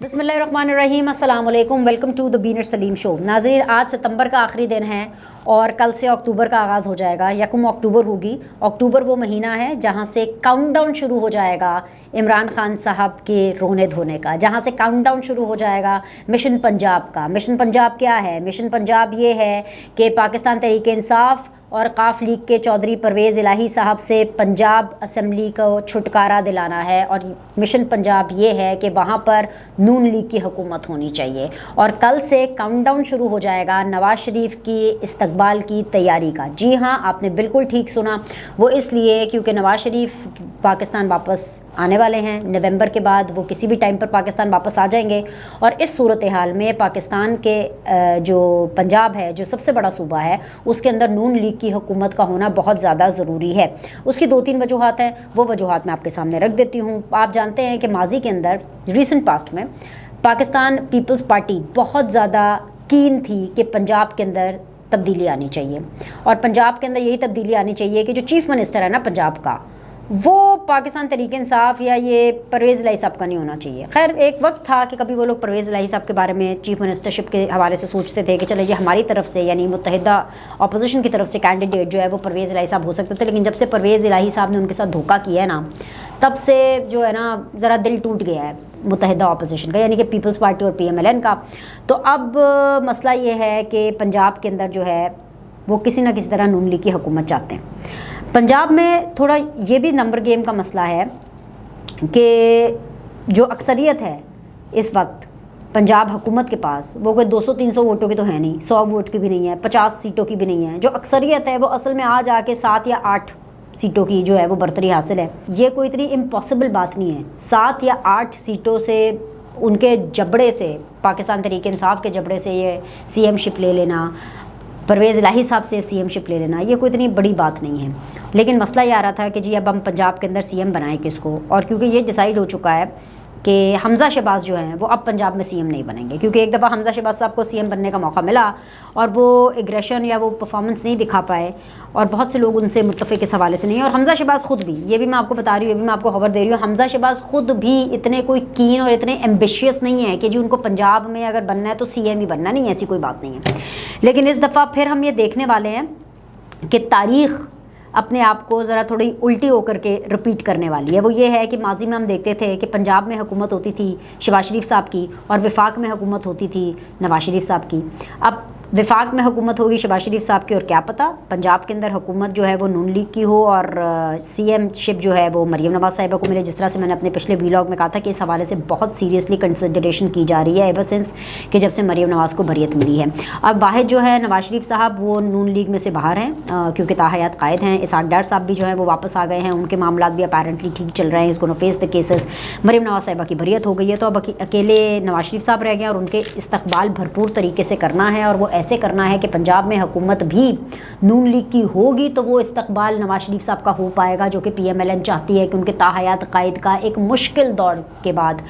बिस्मिल्लाहिर्रहमानिर्रहीम, अस्सलाम वालेकुम, वेलकम टू द बीनर सलीम शो। नाज़रीन, आज सितंबर का आखिरी दिन है और कल से अक्टूबर का आगाज़ हो जाएगा। यकम अक्टूबर होगी। अक्टूबर वो महीना है जहाँ से काउंटडाउन शुरू हो जाएगा इमरान खान साहब के रोने धोने का, जहाँ से काउंटडाउन शुरू हो जाएगा मिशन पंजाब का। मिशन पंजाब क्या है? मिशन पंजाब ये है कि पाकिस्तान तहरीक इंसाफ और काफ लीग के चौधरी परवेज़ इलाही साहब से पंजाब असम्बली को छुटकारा दिलाना है। और मिशन पंजाब ये है कि वहाँ पर नून लीग की हुकूमत होनी चाहिए। और कल से काउंटडाउन शुरू हो जाएगा नवाज़ शरीफ की इस्तकबाल की तैयारी का। जी हाँ, आपने बिल्कुल ठीक सुना। वो इसलिए क्योंकि नवाज़ शरीफ पाकिस्तान वापस आने वाले हैं। नवंबर के बाद वो किसी भी टाइम पर पाकिस्तान वापस आ जाएंगे। और इस सूरत हाल में पाकिस्तान के जो पंजाब है, जो सबसे बड़ा सूबा है, उसके अंदर नून लीग की हुकूमत का होना बहुत ज़्यादा ज़रूरी है। उसकी 2-3 वजूहात हैं, वो वजूहात मैं आपके सामने रख देती हूँ। आप जानते हैं कि माजी के अंदर, रिसेंट पास्ट में, पाकिस्तान पीपल्स पार्टी बहुत ज़्यादा कीन थी कि पंजाब के अंदर तब्दीली आनी चाहिए। और पंजाब के अंदर यही तब्दीली आनी चाहिए कि जो चीफ़ मिनिस्टर है ना पंजाब का, वो पाकिस्तान तहरीक इंसाफ या ये परवेज़ इलाही साहब का नहीं होना चाहिए। खैर, एक वक्त था कि कभी वो लोग परवेज़ इलाही साहब के बारे में चीफ़ मिनिस्टरशिप के हवाले से सोचते थे कि चले ये हमारी तरफ से, यानी मुत्तहिदा अपोजिशन की तरफ से कैंडिडेट जो है वो परवेज़ इलाही साहब हो सकते थे। लेकिन जब से परवेज़ इलाही साहब ने उनके साथ धोखा किया है ना, तब से जो है ना ज़रा दिल टूट गया है मुत्तहिदा अपोजिशन का, यानी कि पीपल्स पार्टी और PMLN का। तो अब मसला ये है कि पंजाब के अंदर जो है वो किसी न किसी तरह नून लीग की हुकूमत चाहते हैं। पंजाब में थोड़ा ये भी नंबर गेम का मसला है कि जो अक्सरियत है इस वक्त पंजाब हुकूमत के पास, वो कोई 200-300 वोटों की तो है नहीं, 100 वोट की भी नहीं है, 50 सीटों की भी नहीं है। जो अक्सरियत है वो असल में आ जाके 7 या 8 सीटों की जो है वो बरतरी हासिल है। ये कोई इतनी इम्पॉसिबल बात नहीं है। 7 या 8 सीटों से, उनके जबड़े से, पाकिस्तान तहरीक इंसाफ के जबड़े से ये CM-शिप ले लेना, परवेज़ इलाही साहब से CM-शिप ले लेना, ये कोई इतनी बड़ी बात नहीं है। लेकिन मसला ये आ रहा था कि जी अब हम पंजाब के अंदर CM बनाएं किसको। और क्योंकि ये डिसाइड हो चुका है कि हमज़ा शहबाज जो हैं वो अब पंजाब में CM नहीं बनेंगे, क्योंकि एक दफ़ा हमज़ा शहबाज साहब को CM बनने का मौका मिला और वो एग्रेशन या वो परफॉर्मेंस नहीं दिखा पाए, और बहुत से लोग उनसे मुत्तफ़िक़ इस हवाले से नहीं। और हमज़ा शहबाज ख़ुद भी, ये भी मैं आपको बता रही हूँ, ये भी मैं आपको खबर दे रही हूँ, हमज़ा शहबाज ख़ुद भी इतने कोई कीन और इतने एम्बिशियस नहीं है कि जी उनको पंजाब में अगर बनना है तो CM ही बनना, नहीं, ऐसी कोई बात नहीं है। लेकिन इस दफ़ा फिर हम ये देखने वाले हैं कि तारीख़ अपने आप को ज़रा थोड़ी उल्टी होकर के रिपीट करने वाली है। वो ये है कि माजी में हम देखते थे कि पंजाब में हुकूमत होती थी शहबाज शरीफ साहब की और वफाक में हुकूमत होती थी नवाज़ शरीफ साहब की। अब वफाक में हुकूमत होगी शहबाज शरीफ साहब की, और क्या पता पंजाब के अंदर हुकूमत जो है वो नून लीग की हो और CM-शिप जो है वो मरीम नवाज़ साहिबा को मिले। जिस तरह से मैंने अपने पिछले व्लॉग में कहा था कि इस हवाले से बहुत सीरियसली कंसिडरेशन की जा रही है एवर सिंस कि जब से मरीम नवाज़ को बरियत मिली है। अब वाहिद जो है नवाज़ शरीफ साहब वो नून लीग में से बाहर हैं क्योंकि ताहयात कायद हैं। इसाक डार साहब भी जो है वो वापस आ गए हैं, उनके मामला भी अपेरेंटली ठीक चल रहे हैं, इसको फेस द केसेस। मरीम नवाज़ साहिबा की बरियत हो गई है, तो अब अकेले नवाज़ शरीफ साहब रह गए और उनके इस्तकबाल भरपूर तरीके से करना है। और वो ऐसे करना है कि पंजाब में हुकूमत भी नून लीग की होगी तो वो इस्तकबाल नवाज़ शरीफ साहब का हो पाएगा, जो कि PMLN चाहती है कि उनके ताहयात कायद का एक मुश्किल दौर के बाद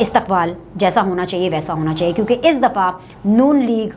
इस्तकबाल जैसा होना चाहिए वैसा होना चाहिए। क्योंकि इस दफ़ा नून लीग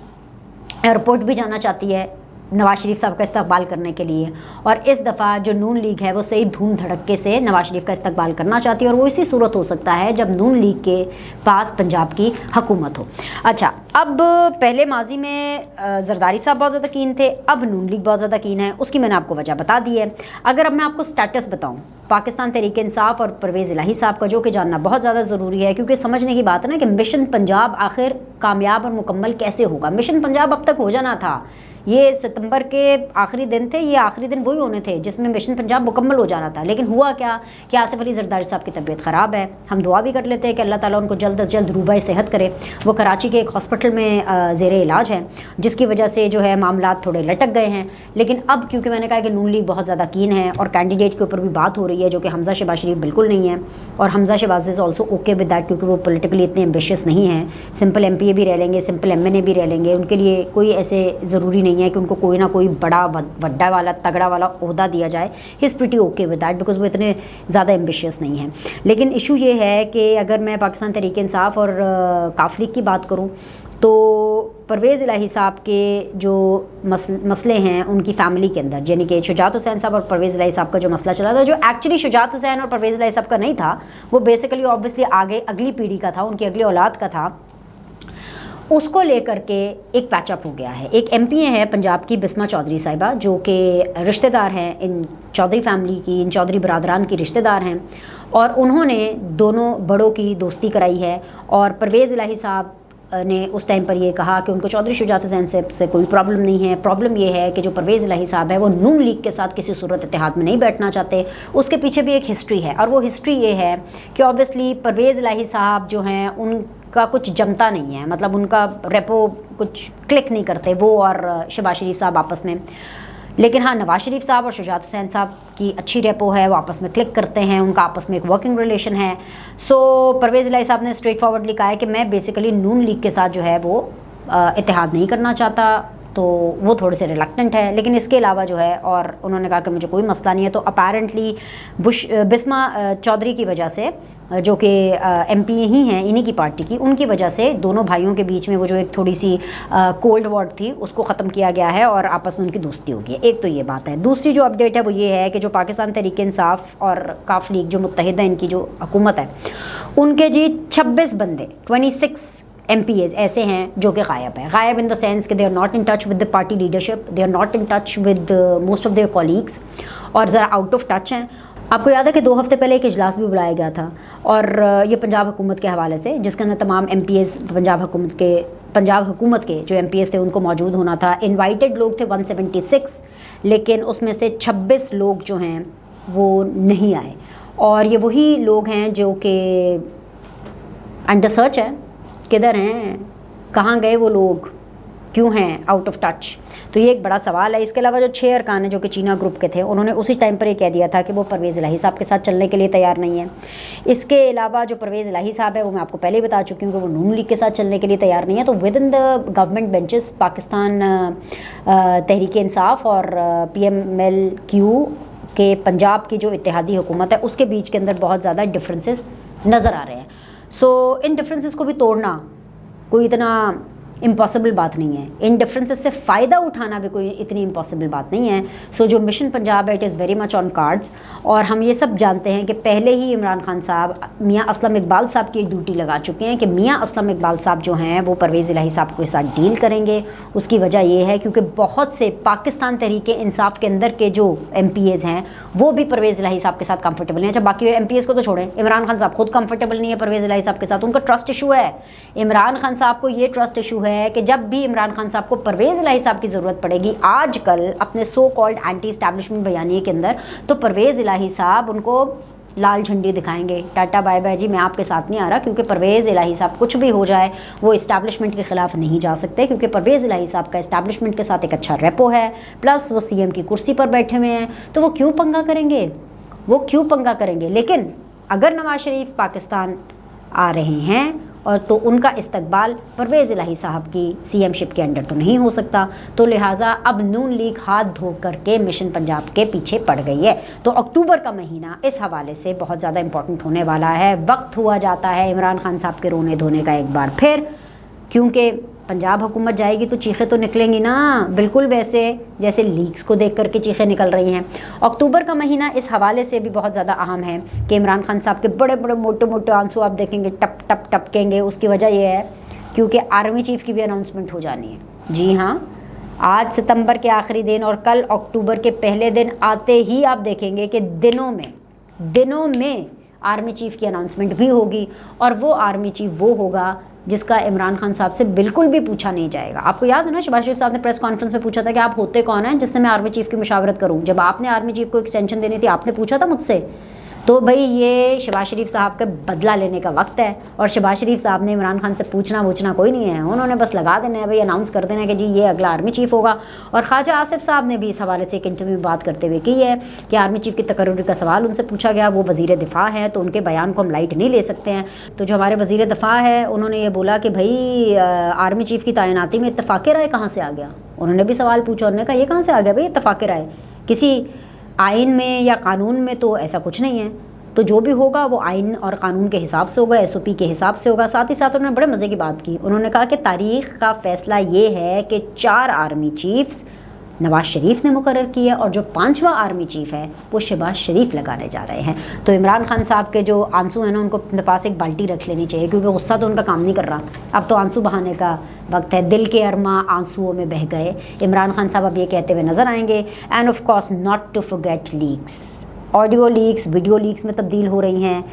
एयरपोर्ट भी जाना चाहती है नवाज़ शरीफ साहब का इस्तकबाल करने के लिए, और इस दफ़ा जो नून लीग है वो सही धूम धड़क्के से नवाज़ शरीफ का इस्तकबाल करना चाहती है। और वो इसी सूरत हो सकता है जब नून लीग के पास पंजाब की हुकूमत हो। अच्छा, अब पहले माजी में जरदारी साहब बहुत ज़्यादा कीन थे, अब नून लीग बहुत ज़्यादा कीन है। उसकी मैंने आपको वजह बता दी है। अगर अब मैं आपको स्टेटस बताऊँ पाकिस्तान तहरीक इंसाफ और परवेज़ इलाही साहब का, जो कि जानना बहुत ज़्यादा ज़रूरी है, क्योंकि समझने की बात है ना कि मिशन पंजाब आखिर कामयाब और मुकम्मल कैसे होगा। मिशन पंजाब अब तक हो जाना था, ये सितंबर के आखिरी दिन थे, ये आखिरी दिन वही होने थे जिसमें मिशन पंजाब मुकम्मल हो जाना था। लेकिन हुआ क्या कि आसिफ अली जरदारी साहब की तबीयत ख़राब है। हम दुआ भी कर लेते हैं कि अल्लाह ताला उनको जल्द अज जल्द रूबाए सेहत करे। वो कराची के एक हॉस्पिटल में ज़ेरे इलाज है, जिसकी वजह से जो है मामला थोड़े लटक गए हैं। लेकिन अब क्योंकि मैंने कहा कि नून लीग बहुत ज़्यादा कीन है और कैंडिडेट के ऊपर भी बात हो रही है जो कि हमज़ा शहबाज शरीफ बिल्कुल नहीं है, और Hamza Shahbaz is also okay with that, क्योंकि वो पॉलिटिकली इतने एम्बिशियस नहीं हैं। सिंपल MPA भी रह लेंगे, सिंपल MNA भी रह लेंगे, उनके लिए कोई ऐसे ज़रूरी नहीं है कि उनको कोई ना कोई बड़ा बड्डा वाला तगड़ा वाला ओहदा दिया जाए। He is pretty okay with that because वो इतने ज़्यादा एम्बिशियस नहीं हैं। लेकिन इशू ये है कि अगर मैं पाकिस्तान तहरीक इंसाफ और काफ लीग की बात करूँ तो परवेज़ इलाही साहब के जो मसले हैं उनकी फ़ैमिली के अंदर, यानी कि शुजात हुसैन साहब और परवेज़ इलाही साहब का जो मसला चला था, जो एक्चुअली शुजात हुसैन और परवेज़ इलाही साहब का नहीं था, वो बेसिकली ऑब्वियसली आगे अगली पीढ़ी का था, उनकी अगली औलाद का था, उसको लेकर के एक पैचअप हो गया है। एक एमपी है पंजाब की बिस्मा चौधरी साहिबा, जो कि रिश्तेदार हैं इन चौधरी फैमिली की, इन चौधरी बरादरान की रिश्तेदार हैं, और उन्होंने दोनों बड़ों की दोस्ती कराई है। और परवेज़ इलाही साहब ने उस टाइम पर ये कहा कि उनको चौधरी शुजात हुसैन से कोई प्रॉब्लम नहीं है, प्रॉब्लम ये है कि जो परवेज़ इलाही साहब है वो नून लीग के साथ किसी सूरत इत्तेहाद में नहीं बैठना चाहते। उसके पीछे भी एक हिस्ट्री है, और वो हिस्ट्री ये है कि ऑब्वियसली परवेज़ इलाही साहब जो हैं उनका कुछ जमता नहीं है, मतलब उनका रेपो कुछ क्लिक नहीं करते वो और शहबाज शरीफ साहब आपस में। लेकिन हाँ, नवाज शरीफ साहब और शुजात हुसैन साहब की अच्छी रेपो है, वो आपस में क्लिक करते हैं, उनका आपस में एक वर्किंग रिलेशन है। सो परवेज़ इलाही साहब ने स्ट्रेट फॉरवर्डली कहा है कि मैं बेसिकली नून लीग के साथ जो है वो इत्तेहाद नहीं करना चाहता, तो वो थोड़े से रिलक्टेंट है। लेकिन इसके अलावा जो है, और उन्होंने कहा कि मुझे कोई मसला नहीं है। तो अपेरेंटली बिस्मा चौधरी की वजह से, जो कि एमपी ही हैं इन्हीं की पार्टी की, उनकी वजह से दोनों भाइयों के बीच में वो जो एक थोड़ी सी कोल्ड वॉर थी उसको ख़त्म किया गया है और आपस में उनकी दोस्ती होगी। एक तो ये बात है। दूसरी जो अपडेट है वो ये है कि जो पाकिस्तान तहरीक-ए-इंसाफ और काफ लीग जो मुत्तहिद है, इनकी जो हुकूमत है, उनके जी 26 बंदे 26 MPAs ऐसे हैं जो कि गायब हैं। गायब इन द सेंस कि they are not in touch with the party leadership, they are not in touch with most of their colleagues, और ज़रा आउट ऑफ टच हैं। आपको याद है कि 2 हफ्ते पहले एक इजलास भी बुलाया गया था, और ये पंजाब हुकूमत के हवाले से, जिसके अंदर तमाम MPAs पंजाब हुकूमत के जो MPAs थे उनको मौजूद होना था। इनवाइटेड लोग थे 176, लेकिन उसमें से 26 लोग जो हैं वो नहीं आए, और ये वही लोग हैं जो कि अंडर सर्च है। किधर हैं, कहाँ गए वो लोग, क्यों हैं आउट ऑफ टच? तो ये एक बड़ा सवाल है। इसके अलावा जो 6 अरकान हैं जो कि चीना ग्रुप के थे, उन्होंने उसी टाइम पर ये कह दिया था कि वो परवेज़ इलाही साहब के साथ चलने के लिए तैयार नहीं है। इसके अलावा जो परवेज़ इलाही साहब है वो मैं आपको पहले ही बता चुकी हूँ कि वो नून लीग के साथ चलने के लिए तैयार नहीं है। तो with in the government benches Pakistan Tehreek-e-Insaf और PMLQ के पंजाब की जो इत्तेहादी हुकूमत है उसके बीच के अंदर बहुत ज़्यादा डिफरेंसेस नज़र आ रहे हैं। सो इन डिफरेंसेस को भी तोड़ना कोई इतना इम्पॉसिबल बात नहीं है, इन डिफरेंसेस से फ़ायदा उठाना भी कोई इतनी इम्पॉसिबल बात नहीं है। सो जो मिशन पंजाब है, it is very much on cards, और हम ये सब जानते हैं कि पहले ही इमरान खान साहब मियाँ असलम इकबाल साहब की ड्यूटी लगा चुके हैं कि मियाँ असलम इकबाल साहब जो हैं वो परवेज़ इलाही साहब के साथ डील करेंगे। उसकी वजह ये है क्योंकि बहुत से पाकिस्तान तहरीक-ए-इंसाफ के अंदर के जो MPAs हैं वो भी परवेज़ इलाही साहब के साथ कंफर्टेबल नहीं है। जब बाकी MPAs को तो छोड़ें, इमरान खान साहब खुद कंफर्टेबल नहीं है परवेज़ इलाही साहब के साथ, उनका ट्रस्ट इशू है। इमरान खान साहब को ये ट्रस्ट इशू है कि जब भी इमरान खान साहब को परवेज़ इलाही साहब की ज़रूरत पड़ेगी आजकल अपने सो कॉल्ड एंटी इस्टेब्लिशमेंट बयानिए के अंदर, तो परवेज़ इलाही साहब उनको लाल झंडी दिखाएंगे, टाटा बाय बाय जी, मैं आपके साथ नहीं आ रहा। क्योंकि परवेज़ इलाही साहब कुछ भी हो जाए वो इस्टेब्लिशमेंट के ख़िलाफ़ नहीं जा सकते, क्योंकि परवेज़ इलाही साहब का इस्टेब्लिशमेंट के साथ एक अच्छा रेपो है, प्लस वो CM की कुर्सी पर बैठे हुए हैं, तो वो क्यों पंगा करेंगे, लेकिन अगर नवाज शरीफ पाकिस्तान आ रहे हैं और तो उनका इस्तकबाल परवेज़ इलाही साहब की CMशिप के अंडर तो नहीं हो सकता। तो लिहाजा अब नून लीग हाथ धो करके मिशन पंजाब के पीछे पड़ गई है। तो अक्टूबर का महीना इस हवाले से बहुत ज़्यादा इंपॉर्टेंट होने वाला है। वक्त हुआ जाता है इमरान खान साहब के रोने धोने का एक बार फिर, क्योंकि पंजाब हुकूमत जाएगी तो चीखें तो निकलेंगी ना, बिल्कुल वैसे जैसे लीक्स को देख करके चीखें निकल रही हैं। अक्टूबर का महीना इस हवाले से भी बहुत ज़्यादा अहम है कि इमरान खान साहब के बड़े बड़े मोटे मोटे आंसू आप देखेंगे टप टप टपकेंगे। उसकी वजह यह है क्योंकि आर्मी चीफ़ की भी अनाउंसमेंट हो जानी है। जी हाँ, आज सितंबर के आखिरी दिन और कल अक्टूबर के पहले दिन आते ही आप देखेंगे कि दिनों में आर्मी चीफ़ की अनाउंसमेंट भी होगी, और वो आर्मी चीफ़ वो होगा जिसका इमरान खान साहब से बिल्कुल भी पूछा नहीं जाएगा। आपको याद है ना, शहबाज शरीफ साहब ने प्रेस कॉन्फ्रेंस में पूछा था कि आप होते कौन हैं जिससे मैं आर्मी चीफ़ की मुशावरत करूं। जब आपने आर्मी चीफ़ को एक्सटेंशन देनी थी आपने पूछा था मुझसे। तो भाई ये शहबाज शरीफ साहब का बदला लेने का वक्त है, और शहबाज शरीफ साहब ने इमरान खान से पूछना कोई नहीं है, उन्होंने बस लगा देना है भाई, अनाउंस कर देना है कि जी ये अगला आर्मी चीफ़ होगा। और ख्वाजा आसिफ साहब ने भी इस हवाले से एक इंटरव्यू में बात करते हुए की है कि आर्मी चीफ़ की तकर्रुरी का सवाल उनसे पूछा गया, वो वज़ीर दिफ़ा हैं तो उनके बयान को हम लाइट नहीं ले सकते हैं। तो जो हमारे वज़ीर दिफ़ा है उन्होंने ये बोला कि भाई आर्मी चीफ़ की तैनाती में इत्तफ़ाक़ राय कहाँ से आ गया। उन्होंने भी सवाल पूछा, उन्होंने कहा ये कहाँ से आ गया भाई इत्तफ़ाक़ राय, किसी आइन में या कानून में तो ऐसा कुछ नहीं है। तो जो भी होगा वो आइन और कानून के हिसाब से होगा, SOP के हिसाब से होगा। साथ ही साथ उन्होंने बड़े मज़े की बात की, उन्होंने कहा कि तारीख़ का फ़ैसला ये है कि 4 आर्मी चीफ्स नवाज़ शरीफ ने मुकर्रर किया और जो 5वां आर्मी चीफ़ है वो शहबाज शरीफ लगाने जा रहे हैं। तो इमरान खान साहब के जो आंसू हैं ना, उनको अपने पास एक बाल्टी रख लेनी चाहिए, क्योंकि गुस्सा तो उनका काम नहीं कर रहा। अब तो आंसू बहाने का वक्त है। दिल के अरमा आंसुओं में बह गए। इमरान खान साहब अब ये कहते हुए नज़र आएंगे, end of course not to forget leaks. Audio leaks video leaks में तब्दील हो रही हैं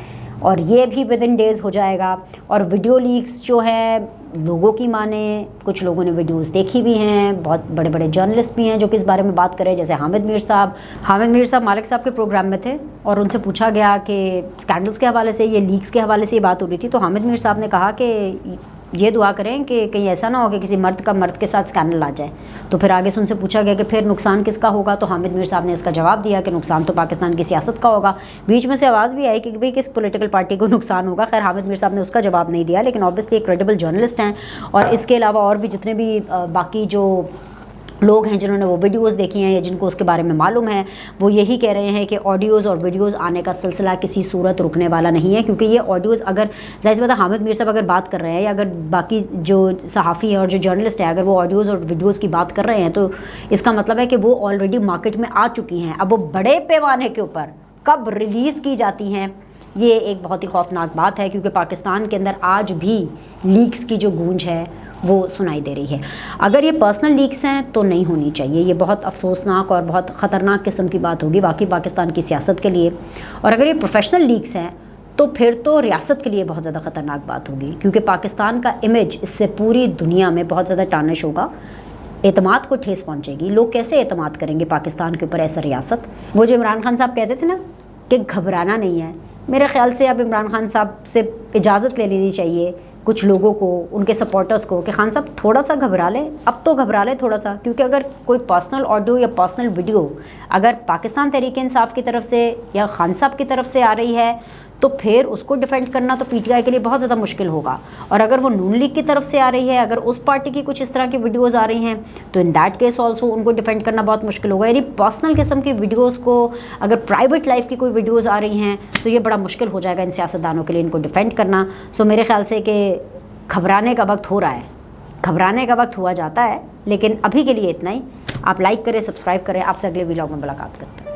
और ये भी विद इन डेज़ हो जाएगा। और वीडियो लीक्स जो है लोगों की माने, कुछ लोगों ने वीडियोस देखी भी हैं, बहुत बड़े बड़े जर्नलिस्ट भी हैं जो कि इस बारे में बात कर रहे हैं, जैसे हामिद मीर साहब मालिक साहब के प्रोग्राम में थे और उनसे पूछा गया कि स्कैंडल्स के हवाले से, ये लीक्स के हवाले से ये बात हो रही थी, तो हामिद मीर साहब ने कहा कि ये दुआ करें कि कहीं ऐसा ना हो कि किसी मर्द का मर्द के साथ स्कैंडल आ जाए। तो फिर आगे से उनसे पूछा गया कि फिर नुकसान किसका होगा, तो हामिद मीर साहब ने इसका जवाब दिया कि नुकसान तो पाकिस्तान की सियासत का होगा। बीच में से आवाज़ भी आई कि भाई किस पॉलिटिकल पार्टी को नुकसान होगा। खैर हामिद मीर साहब ने उसका जवाब नहीं दिया, लेकिन ऑब्वियसली एक क्रेडिबल जर्नलिस्ट हैं और इसके अलावा और भी जितने भी बाकी जो लोग हैं जिन्होंने वो वीडियोस देखी हैं या जिनको उसके बारे में मालूम है, वो यही कह रहे हैं कि ऑडियोज़ और वीडियोस आने का सिलसिला किसी सूरत रुकने वाला नहीं है, क्योंकि ये ऑडियोज़ अगर ज़ाहिर सी बात है हामिद मीर साहब अगर बात कर रहे हैं या अगर बाकी जो सहाफ़ी हैं और जो जर्नलिस्ट हैं अगर वो ऑडियोज़ और वीडियोज़ की बात कर रहे हैं, तो इसका मतलब है कि वो ऑलरेडी मार्केट में आ चुकी हैं। अब वो बड़े पैमाने के ऊपर कब रिलीज़ की जाती हैं, ये एक बहुत ही खौफनाक बात है, क्योंकि पाकिस्तान के अंदर आज भी लीक्स की जो गूंज है वो सुनाई दे रही है। अगर ये पर्सनल लीक्स हैं तो नहीं होनी चाहिए, ये बहुत अफसोसनाक और बहुत ख़तरनाक किस्म की बात होगी बाकी पाकिस्तान की सियासत के लिए। और अगर ये प्रोफेशनल लीक्स हैं तो फिर तो रियासत के लिए बहुत ज़्यादा ख़तरनाक बात होगी, क्योंकि पाकिस्तान का इमेज इससे पूरी दुनिया में बहुत ज़्यादा टार्निश होगा, एतमाद को ठेस पहुँचेगी। लोग कैसे एतमाद करेंगे पाकिस्तान के ऊपर ऐसा रियासत। वो जो इमरान खान साहब कहते थे ना कि घबराना नहीं है, मेरे ख़्याल से अब इमरान खान साहब से इजाज़त ले लेनी चाहिए कुछ लोगों को, उनके सपोर्टर्स को, कि खान साहब थोड़ा सा घबरा लें, अब तो घबरा लें थोड़ा सा, क्योंकि अगर कोई पर्सनल ऑडियो या पर्सनल वीडियो अगर पाकिस्तान तहरीक इंसाफ की तरफ से या खान साहब की तरफ से आ रही है तो फिर उसको डिफेंड करना तो PTI के लिए बहुत ज़्यादा मुश्किल होगा। और अगर वो नून लीग की तरफ से आ रही है, अगर उस पार्टी की कुछ इस तरह की वीडियोस आ रही हैं, तो इन दैट केस ऑल्सो उनको डिफेंड करना बहुत मुश्किल होगा। यानी पर्सनल किस्म की वीडियोस को, अगर प्राइवेट लाइफ की कोई वीडियोस आ रही हैं तो ये बड़ा मुश्किल हो जाएगा इन सियासतदानों के लिए इनको डिफेंड करना। सो मेरे ख्याल से कि घबराने का वक्त हो रहा है, घबराने का वक्त हुआ जाता है, लेकिन अभी के लिए इतना ही। आप लाइक करें, सब्सक्राइब करें। आपसे अगले व्लॉग में मुलाकात करते हैं।